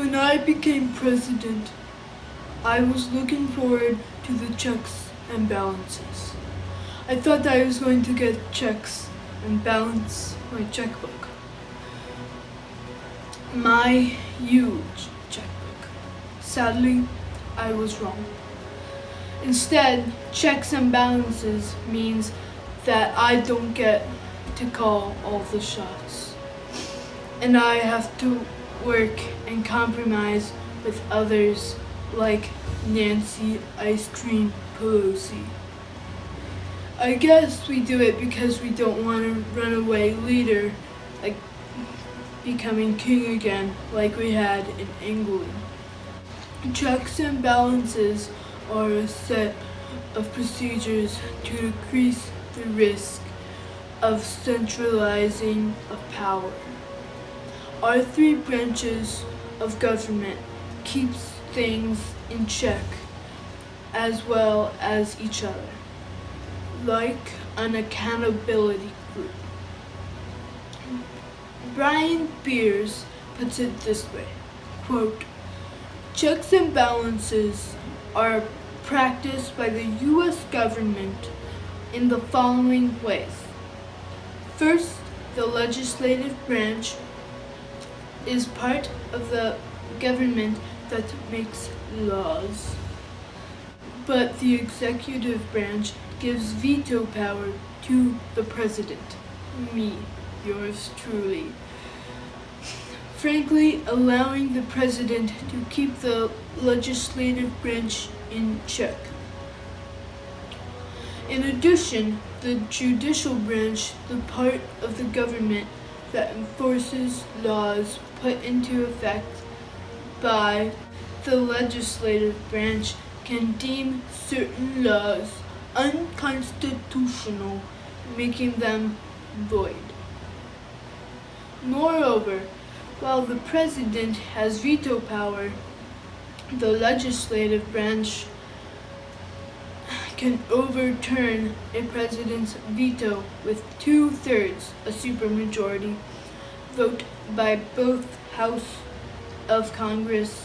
When I became president, I was looking forward to the checks and balances. I thought I was going to get checks and balance my checkbook. My huge checkbook. Sadly, I was wrong. Instead, checks and balances means that I don't get to call all the shots. And I have to work and compromise with others like Nancy Ice Cream Pelosi. I guess we do it because we don't want a runaway leader like becoming king again like we had in England. Checks and balances are a set of procedures to decrease the risk of centralizing of power. Our three branches of government keeps things in check as well as each other, like an accountability group. Brian Beers puts it this way, quote, "Checks and balances are practiced by the U.S. government in the following ways. First, the legislative branch is part of the government that makes laws, but the executive branch gives veto power to the president, me, yours truly. Frankly, allowing the president to keep the legislative branch in check. In addition, the judicial branch, the part of the government that enforces laws put into effect by the legislative branch, can deem certain laws unconstitutional, making them void. Moreover, while the president has veto power, the legislative branch can overturn a president's veto with 2/3, a supermajority, vote by both House of Congress.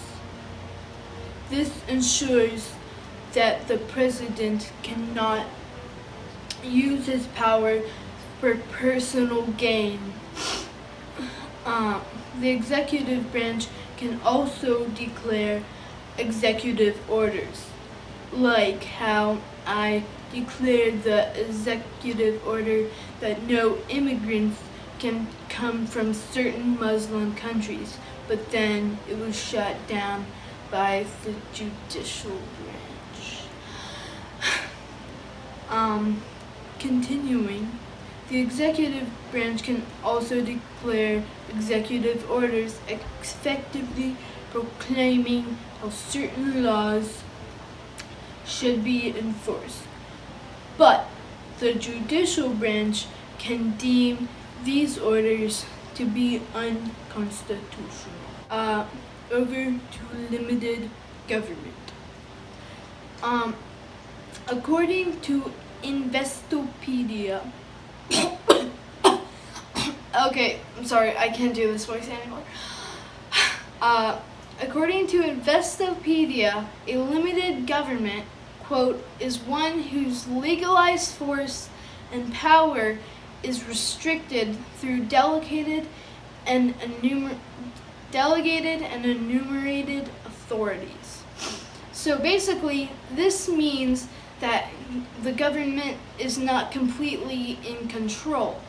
This ensures that the president cannot use his power for personal gain. The executive branch can also declare executive orders, like how I declared the executive order that no immigrants can come from certain Muslim countries, but then it was shot down by the judicial branch. Continuing, the executive branch can also declare executive orders effectively proclaiming how certain laws should be enforced. But the judicial branch can deem these orders to be unconstitutional. Over to limited government. According to Investopedia, okay, I'm sorry, I can't do this voice anymore. According to Investopedia, a limited government, quote, is one whose legalized force and power is restricted through delegated and enumerated authorities. So basically, this means that the government is not completely in control.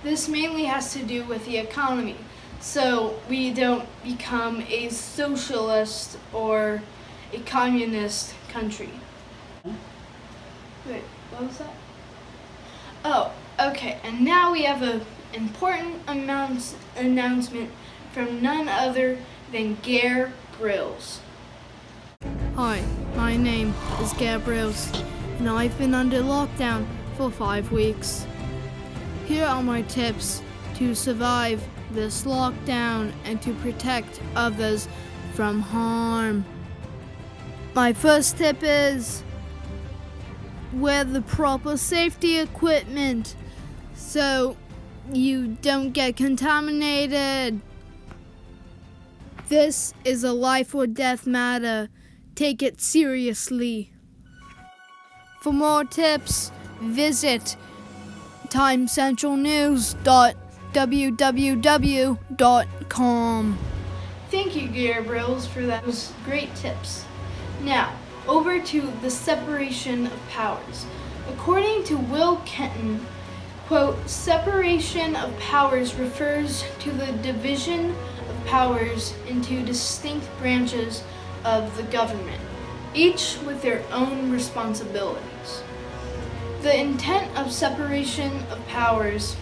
This mainly has to do with the economy, so we don't become a socialist or a communist country. Wait, what was that? Oh, okay, and now we have an important announcement from none other than Gare Brills. Hi, my name is Gabriels, and I've been under lockdown for 5 weeks. Here are my tips to survive this lockdown and to protect others from harm. My first tip is wear the proper safety equipment so you don't get contaminated. This is a life or death matter. Take it seriously. For more tips, visit timecentralnews.www.com. Thank you, Gabriels, for those great tips. Now, over to the separation of powers. According to Will Kenton, quote, separation of powers refers to the division of powers into distinct branches of the government, each with their own responsibilities. The intent of separation of powers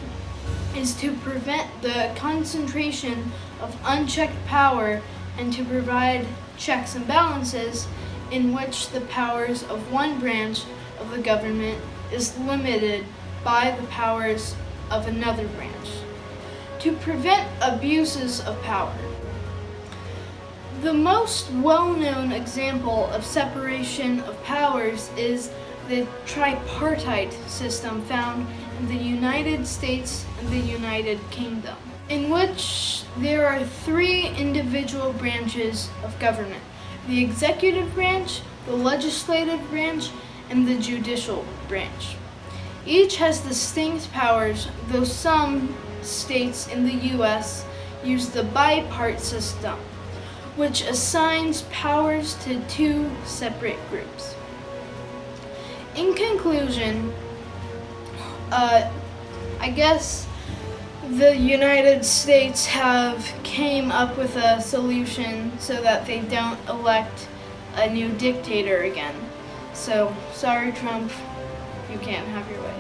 is to prevent the concentration of unchecked power and to provide checks and balances in which the powers of one branch of the government is limited by the powers of another branch. To prevent abuses of power. The most well-known example of separation of powers is the tripartite system found in the United States and the United Kingdom, in which there are three individual branches of government: the executive branch, the legislative branch, and the judicial branch. Each has distinct powers, though some states in the U.S. use the bipart system, which assigns powers to two separate groups. In conclusion, I guess the United States have came up with a solution so that they don't elect a new dictator again. So, sorry Trump, you can't have your way.